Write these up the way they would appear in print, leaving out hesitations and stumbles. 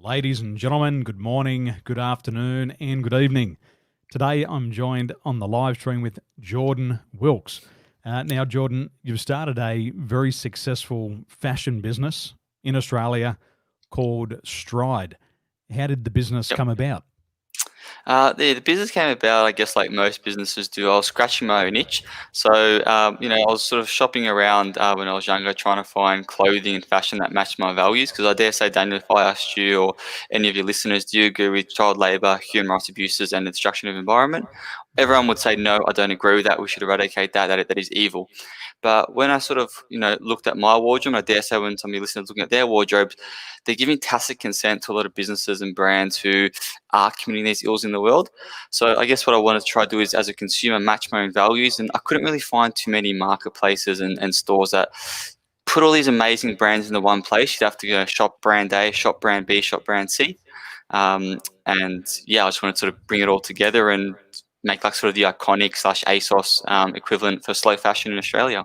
Ladies and gentlemen, good morning, good afternoon, and good evening. Today I'm joined on the live stream with Jordan Wilkes. Now, Jordan, you've started a very successful fashion business in Australia called Stride. How did the business Yep. come about? The business came about, I guess, like most businesses do. I was scratching my own itch. So, I was sort of shopping around when I was younger, trying to find clothing and fashion that matched my values. Because I dare say, Daniel, if I asked you or any of your listeners, do you agree with child labour, human rights abuses, and the destruction of environment? Everyone would say, no, I don't agree with that. We should eradicate that. That is evil. But when I sort of, looked at my wardrobe, and I dare say when some of your listeners looking at their wardrobes, they're giving tacit consent to a lot of businesses and brands who are committing these ills in the world. So I guess what I wanted to try to do is, as a consumer, match my own values. And I couldn't really find too many marketplaces and stores that put all these amazing brands into one place. You'd have to go shop brand A, shop brand B, shop brand C. And yeah, I just wanted to sort of bring it all together and make like sort of the iconic / ASOS equivalent for slow fashion in Australia.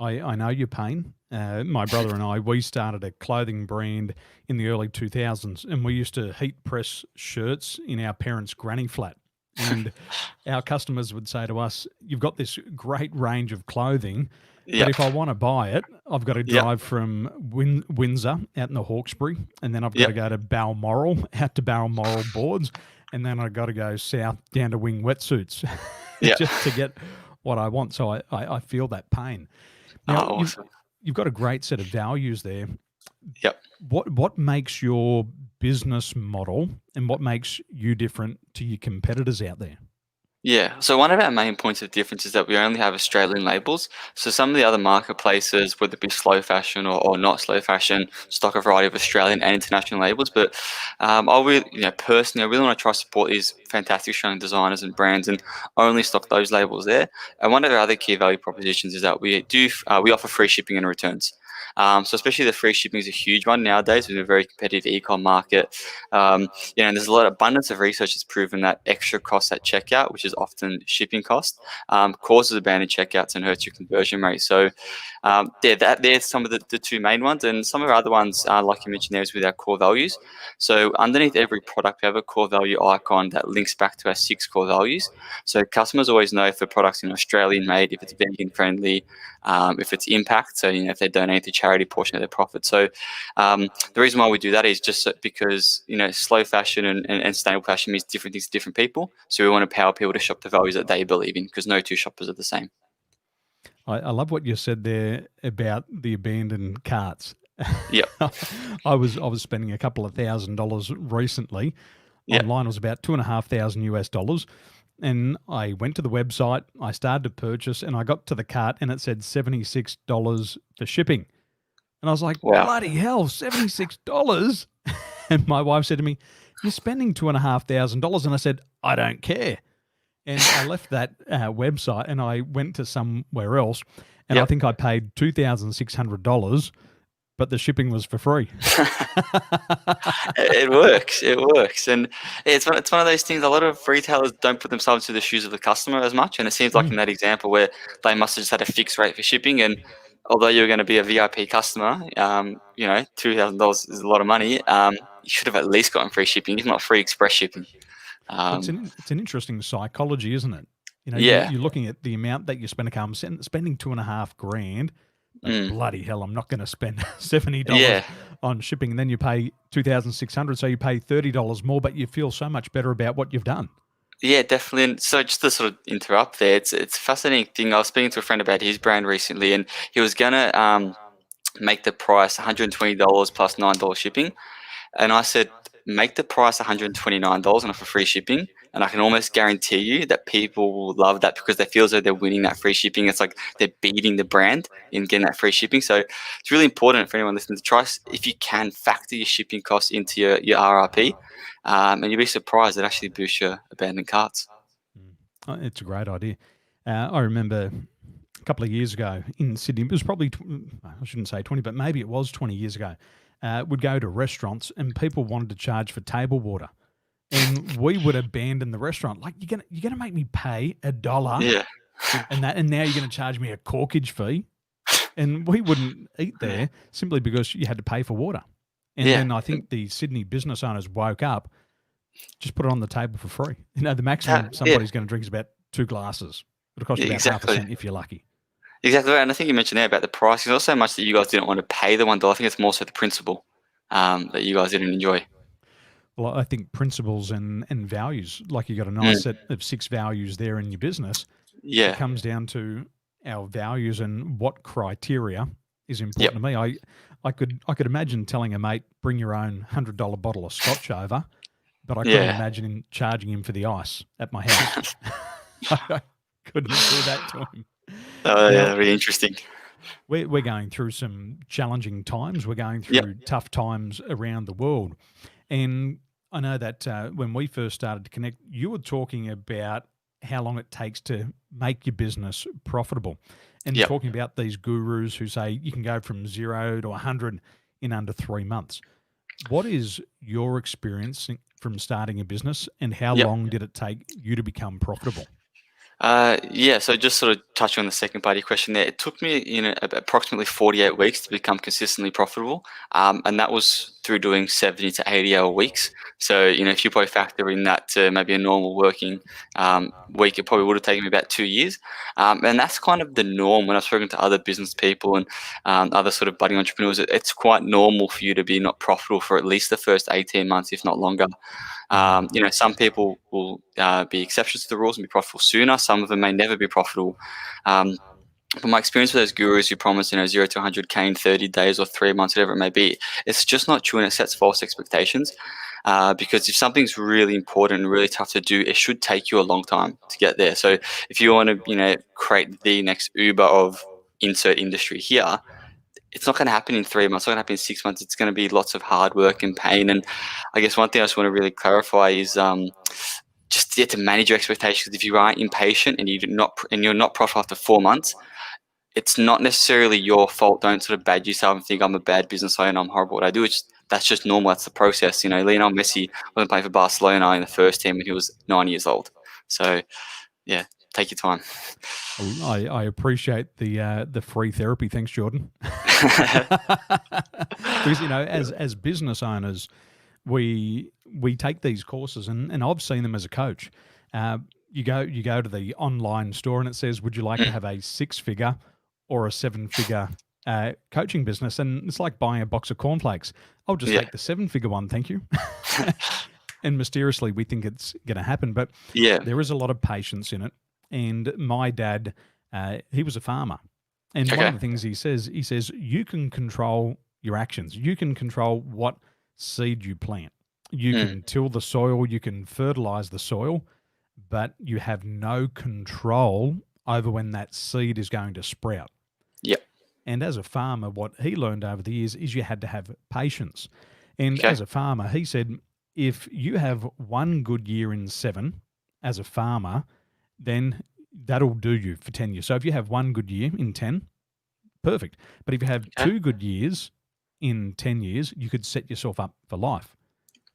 I know your pain. My brother and I, we started a clothing brand in the early 2000s, and we used to heat press shirts in our parents' granny flat. And our customers would say to us, "You've got this great range of clothing, but Yep. if I want to buy it, I've got to Yep. drive from Windsor out in the Hawkesbury, and then I've got to Yep. go to Balmoral, out to Balmoral boards, and then I've got to go south down to Wing wetsuits Yep. just to get what I want." So I feel that pain. Now, Oh, awesome. you've got a great set of values there. Yep. What makes your business model and what makes you different to your competitors out there? Yeah. So one of our main points of difference is that we only have Australian labels. So some of the other marketplaces, whether it be slow fashion or not slow fashion, stock a variety of Australian and international labels. But I really, personally, I really want to try to support these fantastic Australian designers and brands and only stock those labels there. And one of our other key value propositions is that we offer free shipping and returns. So especially the free shipping is a huge one nowadays with a very competitive e-com market. And there's a lot of abundance of research that's proven that extra cost at checkout, which is often shipping cost, causes abandoned checkouts and hurts your conversion rate. So, there's some of the two main ones, and some of our other ones, like you mentioned, there is with our core values. So, underneath every product, we have a core value icon that links back to our 6 core values. So, customers always know if the product's Australian made, if it's vegan friendly, if it's impact. So, if they donate to charity portion of their profit. So, the reason why we do that is just because slow fashion and sustainable fashion means different things to different people. So we want to empower people to shop the values that they believe in, because no two shoppers are the same. I love what you said there about the abandoned carts. Yep. I was spending a couple of $1,000s recently. Yep. Online was about $2,500 US, and I went to the website. I started to purchase, and I got to the cart, and it said $76 for shipping. And I was like, Wow. bloody hell, $76. And my wife said to me, "You're spending $2,500." And I said, "I don't care." And I left that website and I went to somewhere else. And I Yep. think I paid $2,600, but the shipping was for free. It works. It works, and it's one of those things. A lot of retailers don't put themselves into the shoes of the customer as much, and it seems like in Mm. that example where they must have just had a fixed rate for shipping, and although you're going to be a VIP customer, $2,000 is a lot of money. You should have at least gotten free shipping, if not free express shipping. Well, it's Um, an interesting psychology, isn't it? yeah. You're looking at the amount that you spend a car. I'm spending 2.5 grand, but Mm, bloody hell, I'm not going to spend $70 yeah. on shipping. And then you pay 2,600, so you pay $30 more, but you feel so much better about what you've done. Yeah, definitely. And so just to sort of interrupt there, it's a fascinating thing. I was speaking to a friend about his brand recently, and he was gonna make the price $120 plus $9 shipping. And I said, make the price $129 and offer free shipping. And I can almost guarantee you that people will love that because they feel as though they're winning that free shipping. It's like they're beating the brand in getting that free shipping. So it's really important for anyone listening to try, if you can, factor your shipping costs into your RRP. And you'll be surprised it actually boosts your abandoned carts. Mm. It's a great idea. I remember a couple of years ago in Sydney, it was probably, I shouldn't say 20, but maybe it was 20 years ago, would go to restaurants and people wanted to charge for table water. And we would abandon the restaurant. Like, you're gonna make me pay $1 Yeah. and now you're gonna charge me a corkage fee. And we wouldn't eat there simply because you had to pay for water. And Yeah. then I think the Sydney business owners woke up, just put it on the table for free. The maximum Yeah, somebody's going to drink is about 2 glasses. It'll cost you about half a exactly. cent if you're lucky. Exactly right, and I think you mentioned there about the price. It's not so much that you guys didn't want to pay the $1. I think it's more so the principle that you guys didn't enjoy. Well, I think principles and values, like you got a nice Mm, set of 6 values there in your business. It yeah. comes down to our values and what criteria is Yep. important to me. I could imagine telling a mate, bring your own $100 bottle of scotch over, but I couldn't Yeah. imagine charging him for the ice at my house. I couldn't do that to him. Oh, Now, yeah, really interesting. we're going through some challenging times. We're going Yep. through tough times around the world. And I know that when we first started to connect, you were talking about how long it takes to make your business profitable and Yep. talking about these gurus who say you can go from 0 to 100 in under 3 months. What is your experience from starting a business and how Yep. long did it take you to become profitable? Yeah, so just sort of touching on the second part of your question there, it took me, approximately 48 weeks to become consistently profitable, and that was through doing 70 to 80-hour weeks. So, if you probably factor in that to maybe a normal working week, it probably would have taken me about 2 years, and that's kind of the norm when I've spoken to other business people and other sort of budding entrepreneurs. It's quite normal for you to be not profitable for at least the first 18 months, if not longer. Mm. Some people will be exceptions to the rules and be profitable sooner. Some of them may never be profitable. Um, but my experience with those gurus who promise, 0 to 100K in 30 days or 3 months, whatever it may be, it's just not true and it sets false expectations. Because if something's really important and really tough to do, it should take you a long time to get there. So if you want to, create the next Uber of insert industry here, it's not going to happen in 3 months. It's not going to happen in 6 months. It's going to be lots of hard work and pain. And I guess one thing I just want to really clarify is just to manage your expectations. If you are impatient and you're not profitable after 4 months, it's not necessarily your fault. Don't sort of badge yourself and think I'm a bad business owner. I'm horrible at what I do. That's just normal. That's the process. Lionel Messi wasn't playing for Barcelona in the first team when he was 9 years old. So yeah, take your time. Well, I appreciate the free therapy. Thanks, Jordan. Because as business owners, we take these courses, and I've seen them as a coach. You go to the online store, and it says, "Would you like to have a 6-figure or a 7-figure coaching business?" And it's like buying a box of cornflakes. I'll just Yeah, take the 7-figure one, thank you. And mysteriously, we think it's going to happen, but yeah, there is a lot of patience in it. And my dad, he was a farmer. And one of okay, the things he says, you can control your actions. You can control what seed you plant. You mm, can till the soil, you can fertilize the soil, but you have no control over when that seed is going to sprout. yeah, And as a farmer, what he learned over the years is you had to have patience. And okay, as a farmer, he said, if you have one good year in 7 as a farmer, then that'll do you for 10 years. So if you have one good year in 10, perfect. But if you have okay, 2 good years in 10 years, you could set yourself up for life.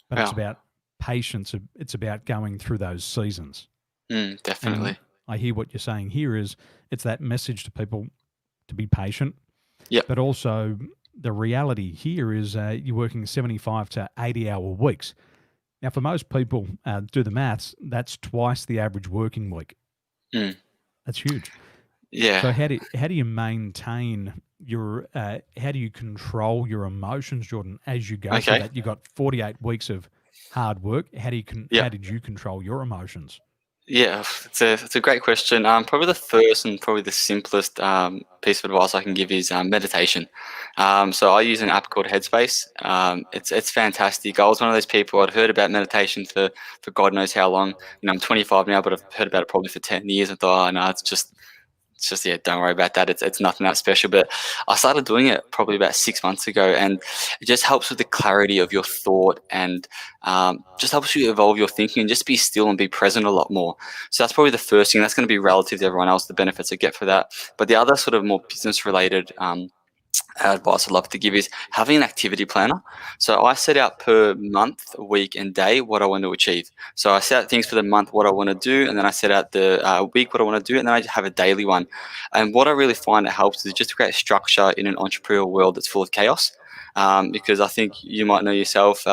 But it's wow, about patience. It's about going through those seasons. And definitely, I hear what you're saying here is it's that message to people to be patient, yep, but also the reality here is you're working 75 to 80-hour weeks. Now, for most people, do the maths, that's twice the average working week. mm, That's huge. yeah, So how do you maintain your how do you control your emotions, Jordan, as you go through okay, that? You got 48 weeks of hard work. yep. How did you control your emotions? Yeah, it's a great question. Probably the first and probably the simplest piece of advice I can give is meditation. So I use an app called Headspace. It's fantastic. I was one of those people. I'd heard about meditation for God knows how long. I'm 25 now, but I've heard about it probably for 10 years. I thought, oh no, it's just yeah, don't worry about that. It's nothing that special. But I started doing it probably about 6 months ago, and it just helps with the clarity of your thought and just helps you evolve your thinking and just be still and be present a lot more. So that's probably the first thing. That's going to be relative to everyone else, the benefits I get for that. But the other sort of more business related advice I'd love to give is having an activity planner. So I set out per month, week, and day what I want to achieve. So I set out things for the month, what I want to do, and then I set out the week, what I want to do, and then I have a daily one. And what I really find it helps is just to create structure in an entrepreneurial world that's full of chaos. because I think you might know yourself.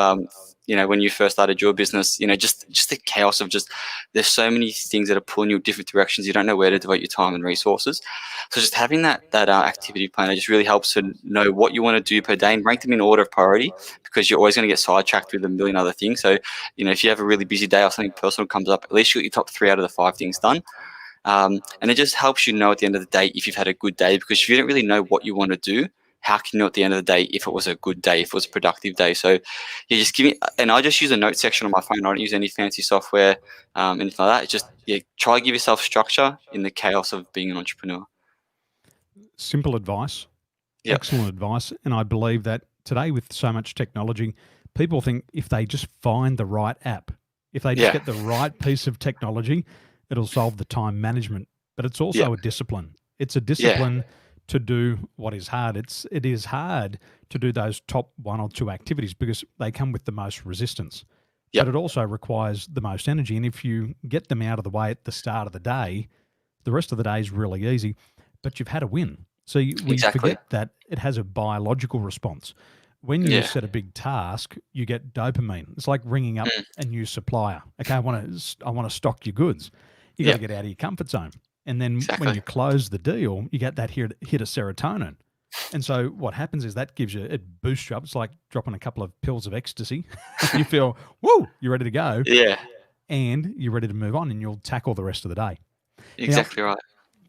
When you first started your business, just the chaos of just there's so many things that are pulling you in different directions. You don't know where to devote your time and resources. So just having that activity planner just really helps to know what you want to do per day and rank them in order of priority, because you're always going to get sidetracked with a million other things. So if you have a really busy day or something personal comes up, at least you get your top 3 out of the 5 things done. And it just helps you know at the end of the day if you've had a good day, because if you don't really know what you want to do, how can you know at the end of the day if it was a good day, if it was a productive day? So just give me, and I just use a note section on my phone. I don't use any fancy software, anything like that. It's just, try to give yourself structure in the chaos of being an entrepreneur. Simple advice, Yep. excellent advice. And I believe that today with so much technology, people think if they just find the right app, if they just Yeah. get the right piece of technology, it'll solve the time management. But it's also Yeah. a discipline. It's a Yeah. discipline to do what is hard. It is hard to do those top 1 or 2 activities because they come with the most resistance. Yep. But it also requires the most energy. And if you get them out of the way at the start of the day, the rest of the day is really easy. But you've had a win. So we Exactly. forget that it has a biological response. When you Yeah. set a big task, you get dopamine. It's like ringing up a new supplier. Okay, I want to stock your goods. You got to Yep. get out of your comfort zone. And then when Exactly. you close the deal, you get that hit of serotonin. And so what happens is that gives you, it boosts you up. It's like dropping a couple of pills of ecstasy. You feel, woo, you're ready to go, Yeah. and you're ready to move on, and you'll tackle the rest of the day. Exactly right.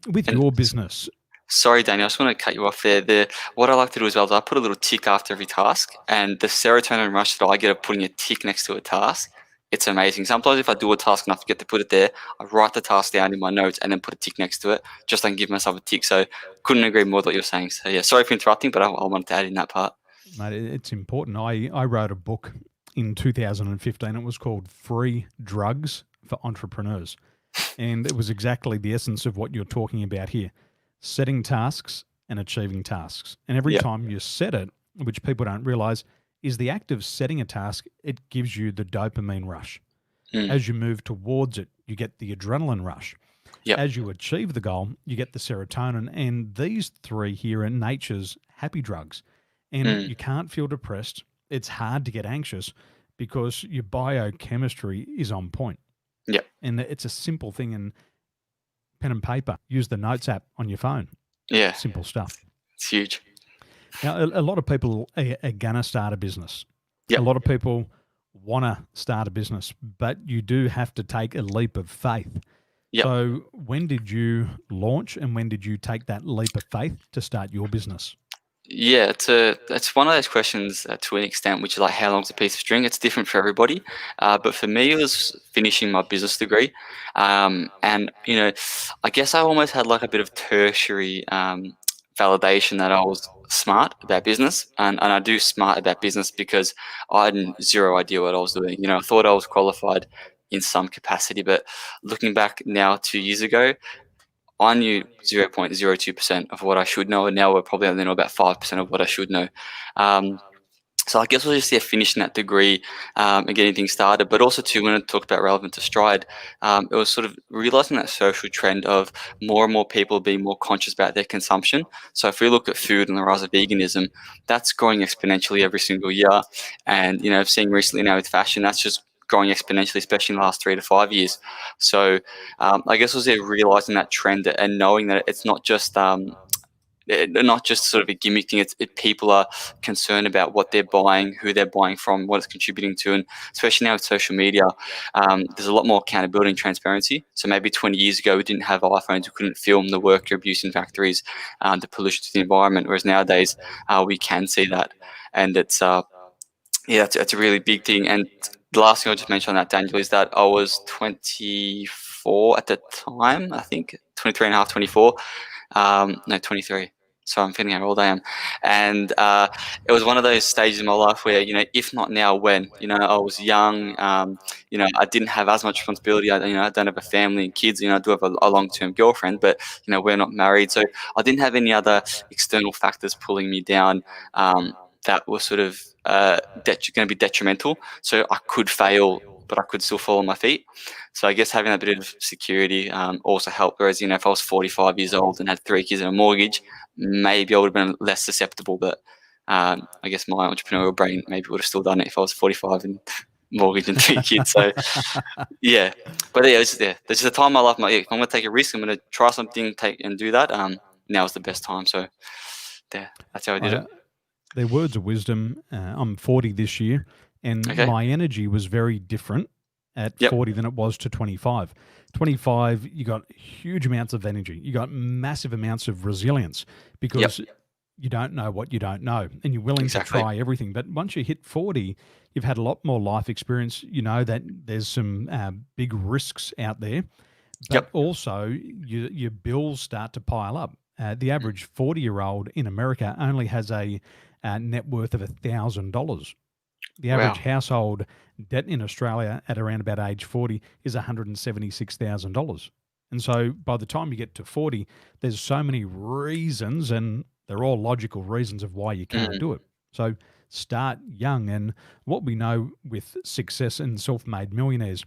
With And your business, sorry, Daniel, I just want to cut you off there. What I like to do as well is I put a little tick after every task, and the serotonin rush that I get of putting a tick next to a task, it's amazing. Sometimes if I do a task and I forget to put it there, I write the task down in my notes and then put a tick next to it, just so I can give myself a tick. So couldn't agree more with what you're saying. So yeah, sorry for interrupting, but I wanted to add in that part. mate, it's important. I wrote a book in 2015. It was called Free Drugs for Entrepreneurs. And it was exactly the essence of what you're talking about here. Setting tasks and achieving tasks. And every Yeah. time you set it, which people don't realize, is the act of setting a task, it gives you the dopamine rush. Mm. As you move towards it, you get the adrenaline rush. Yep. As you achieve the goal, you get the serotonin. And these 3 here are nature's happy drugs. And you can't feel depressed. It's hard to get anxious because your biochemistry is on point. Yep. And it's a simple thing. And pen and paper, use the notes app on your phone. Yeah. Simple stuff. It's huge. Now, a lot of people are going to start a business. Yep. A lot of people want to start a business, but you do have to take a leap of faith. Yep. So when did you launch and when did you take that leap of faith to start your business? Yeah, it's one of those questions to an extent, which is like how long's a piece of string? It's different for everybody, but for me, it was finishing my business degree, and I guess I almost had like a bit of tertiary validation that I was smart about business, and I do smart about business because I had zero idea what I was doing. I thought I was qualified in some capacity, but looking back now 2 years ago, I knew 0.02% of what I should know, and now we're probably only know about 5% of what I should know. So I guess we'll just finishing that degree and getting things started. But also too, when I talked about relevant to Stride, it was sort of realizing that social trend of more and more people being more conscious about their consumption. So if we look at food and the rise of veganism, that's growing exponentially every single year. And seeing recently now with fashion, that's just growing exponentially, especially in the last 3 to 5 years. So I guess was realizing that trend and knowing that it's not just sort of a gimmick thing. It's people are concerned about what they're buying, who they're buying from, what it's contributing to, and especially now with social media, there's a lot more accountability and transparency. So maybe 20 years ago we didn't have iPhones, we couldn't film the worker abuse in factories, the pollution to the environment, whereas nowadays we can see that, and it's it's a really big thing. And the last thing I'll just mention on that, Daniel, is that I was 24 at the time, I think, 23 and a half, 24. No, 23. So I'm feeling how old I am. And it was one of those stages in my life where, if not now, when? I was young. I didn't have as much responsibility. I don't have a family and kids. I do have a long-term girlfriend, but, we're not married. So I didn't have any other external factors pulling me down that were sort of going to be detrimental. So I could fail, but I could still fall on my feet. So I guess having that bit of security also helped. Whereas, if I was 45 years old and had 3 kids and a mortgage, maybe I would have been less susceptible. But I guess my entrepreneurial brain maybe would have still done it if I was 45 and mortgage and 2 kids. So yeah, but yeah, there's just a time in my life. If I'm gonna take a risk, I'm gonna try something, take and do that. Now is the best time. So yeah, that's how I did it. I, they're words of wisdom. I'm 40 this year, and Okay. my energy was very different at Yep. 40 than it was to 25. 25, you got huge amounts of energy. You got massive amounts of resilience Yep. because you don't know what you don't know, and you're willing to Exactly. try everything. But once you hit 40, you've had a lot more life experience. You know that there's some big risks out there, but Yep. also your bills start to pile up. The average 40-year-old in America only has a net worth of $1,000. The average Wow. household debt in Australia at around about age 40 is $176,000. And so by the time you get to 40, there's so many reasons, and they're all logical reasons of why you can't Mm. do it. So start young. And what we know with success and self made millionaires,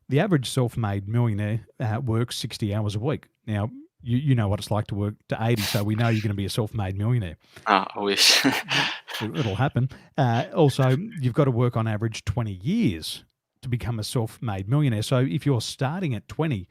the average self made millionaire works 60 hours a week. Now, you know what it's like to work to 80, so we know you're going to be a self made millionaire. I wish. It'll happen. Also, you've got to work on average 20 years to become a self made millionaire. So if you're starting at 20,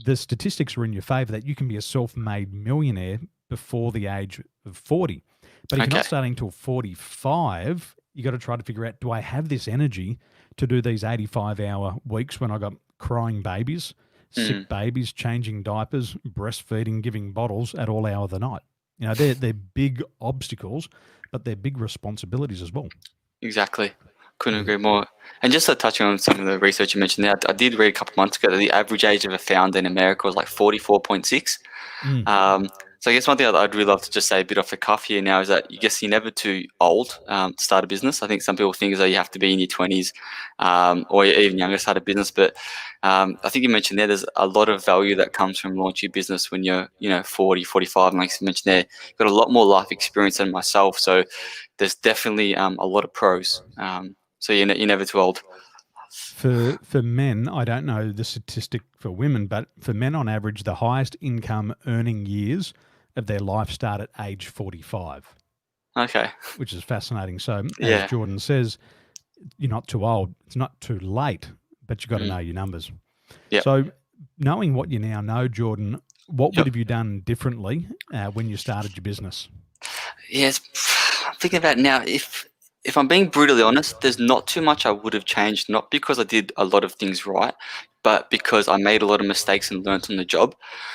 the statistics are in your favor that you can be a self made millionaire before the age of 40. But if you're Okay. not starting until 45, you got to try to figure out, do I have this energy to do these 85-hour weeks when I got crying babies, Mm. sick babies, changing diapers, breastfeeding, giving bottles at all hour of the night? You know, they're big obstacles, but they're big responsibilities as well. Exactly. Couldn't Yeah. agree more. And just to touch on some of the research you mentioned there, I did read a couple of months ago that the average age of a founder in America was like 44.6. Mm. So I guess one thing I'd really love to just say a bit off the cuff here now is that I guess you're never too old to start a business. I think some people think as though you have to be in your 20s or even younger to start a business. But I think you mentioned there's a lot of value that comes from launching a business when you're, 40, 45. And like you mentioned there, you've got a lot more life experience than myself. So there's definitely a lot of pros. So you're never too old. For men, I don't know the statistic for women, but for men on average, the highest income earning years of their life start at age 45, Okay. which is fascinating. So, as Yeah. Jordan says, you're not too old. It's not too late, but you've got to Mm. know your numbers. Yep. So, knowing what you now know, Jordan, what would Yep. have you done differently when you started your business? Yes, I'm thinking about it now. If I'm being brutally honest, there's not too much I would have changed. Not because I did a lot of things right, but because I made a lot of mistakes and learnt on the job.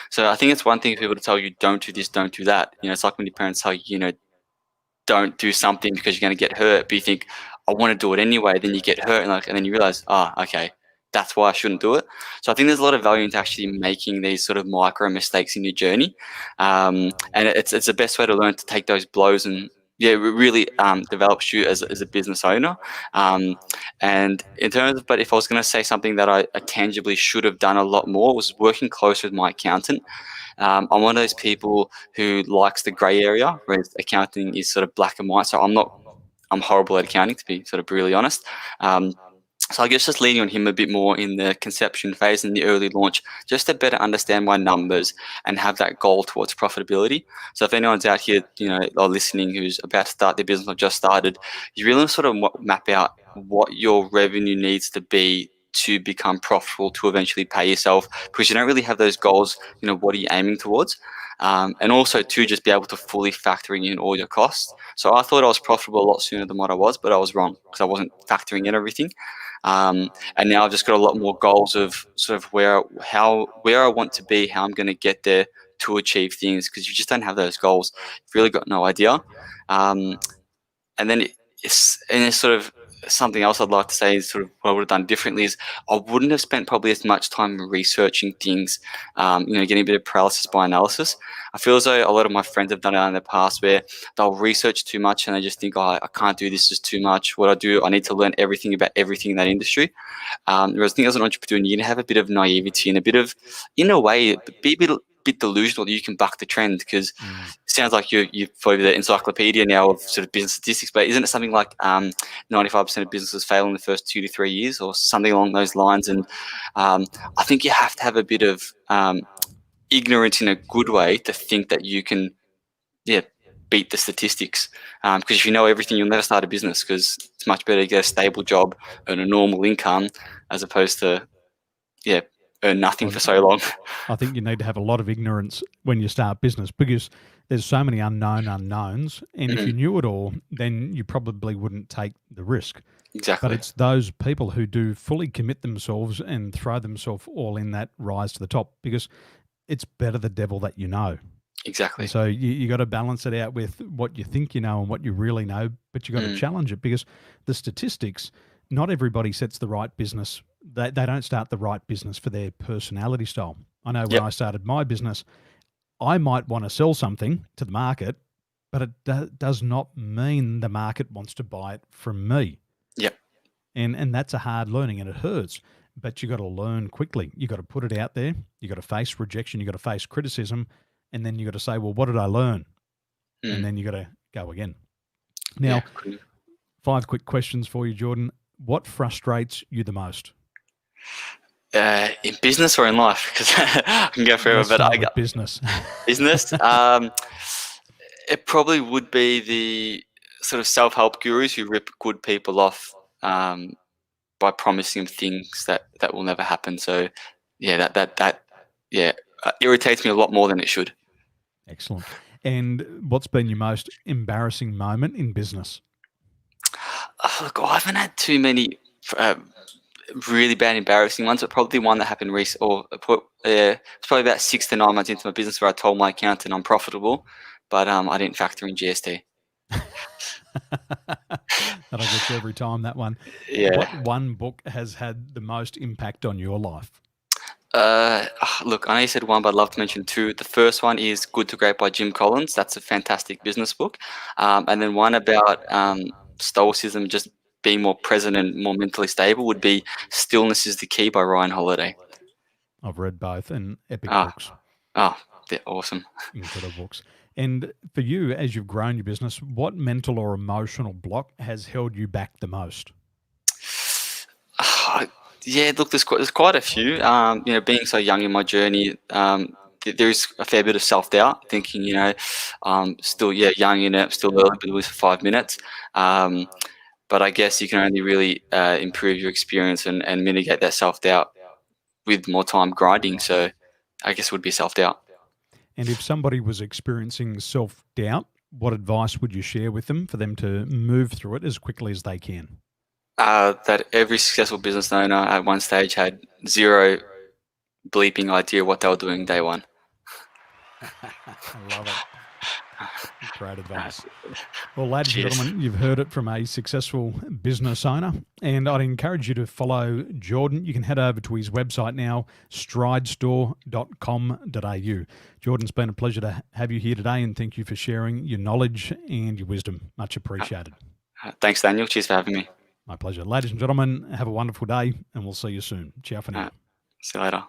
So I think it's one thing for people to tell you, don't do this, don't do that. It's like when your parents tell you, don't do something because you're going to get hurt, but you think, I want to do it anyway. Then you get hurt, and then you realize, okay, that's why I shouldn't do it. So I think there's a lot of value into actually making these sort of micro mistakes in your journey, and it's the best way to learn to take those blows and yeah, it really develops you as a business owner. And in terms of, but if I was going to say something that I tangibly should have done a lot more was working close with my accountant. I'm one of those people who likes the grey area, whereas accounting is sort of black and white. So I'm horrible at accounting, to be sort of brutally honest. Um, so I guess just leaning on him a bit more in the conception phase and the early launch, just to better understand my numbers and have that goal towards profitability. So if anyone's out here, or listening who's about to start their business or just started, you really sort of map out what your revenue needs to be to become profitable to eventually pay yourself, because you don't really have those goals. What are you aiming towards? And also to just be able to fully factoring in all your costs. So I thought I was profitable a lot sooner than what I was, but I was wrong because I wasn't factoring in everything. And now I've just got a lot more goals of sort of where I want to be, how I'm going to get there to achieve things, because you just don't have those goals. You've really got no idea. And then it's sort of something else I'd like to say is sort of what I would have done differently is I wouldn't have spent probably as much time researching things, getting a bit of paralysis by analysis. I feel as though a lot of my friends have done it in the past where they'll research too much and they just think, I can't do this, just too much. What I do, I need to learn everything about everything in that industry. Whereas I think as an entrepreneur, you need to have a bit of naivety and a bit of, in a way, be a bit delusional that you can buck the trend, because Mm. it sounds like you're probably the encyclopedia now of sort of business statistics, but isn't it something like 95% of businesses fail in the first 2 to 3 years or something along those lines? And I think you have to have a bit of ignorance in a good way to think that you can, yeah. beat the statistics. Because if you know everything, you'll never start a business, because it's much better to get a stable job and a normal income as opposed to, earn nothing for so long. I think you need to have a lot of ignorance when you start business, because there's so many unknown unknowns. And if you knew it all, then you probably wouldn't take the risk. But Exactly. it's those people who do fully commit themselves and throw themselves all in that rise to the top, because it's better the devil that you know. And Exactly. so you got to balance it out with what you think you know and what you really know, but you got to Mm. challenge it, because the statistics, not everybody sets the right business. They don't start the right business for their personality style. I know when Yep. I started my business, I might want to sell something to the market, but it does not mean the market wants to buy it from me. Yep. And that's a hard learning, and it hurts. But you got to learn quickly. You got to put it out there. You got to face rejection. You got to face criticism, and then you got to say, "Well, what did I learn?" And Mm. then you got to go again. Yeah. Now, 5 quick questions for you, Jordan. What frustrates you the most? In business or in life? Because I can go forever, Let's but start with business. business. It probably would be the sort of self-help gurus who rip good people off, by promising them things that will never happen. So, yeah, irritates me a lot more than it should. Excellent. And what's been your most embarrassing moment in business? Look, I haven't had too many uh, really bad, embarrassing ones, but probably one that happened it's probably about 6 to 9 months into my business, where I told my accountant I'm profitable, but I didn't factor in GST. That'll get you every time, that one. Yeah. What one book has had the most impact on your life? Look, I know you said one, but I'd love to mention two. The first one is Good to Great by Jim Collins. That's a fantastic business book. And then one about stoicism, just being more present and more mentally stable, would be Stillness is the Key by Ryan Holiday. I've read both, and epic Ah, books, they're awesome. incredible books. And for you, as you've grown your business, what mental or emotional block has held you back the most? Yeah, look, there's quite a few. Being so young in my journey, there is a fair bit of self doubt, thinking, still, young in it, still early, but it was for 5 minutes. Um, but I guess you can only really improve your experience and mitigate that self doubt with more time grinding. So I guess it would be self doubt. And if somebody was experiencing self doubt, what advice would you share with them for them to move through it as quickly as they can? That every successful business owner at one stage had zero bleeping idea what they were doing day one. I love it. Great advice. Well, ladies and Cheers. gentlemen, you've heard it from a successful business owner, and I'd encourage you to follow Jordan. You can head over to his website now, stridestore.com.au. Jordan, it's been a pleasure to have you here today, and thank you for sharing your knowledge and your wisdom. Much appreciated. Thanks, Daniel. Cheers for having me. My pleasure. Ladies and gentlemen, have a wonderful day, and we'll see you soon. Ciao for now. See you later.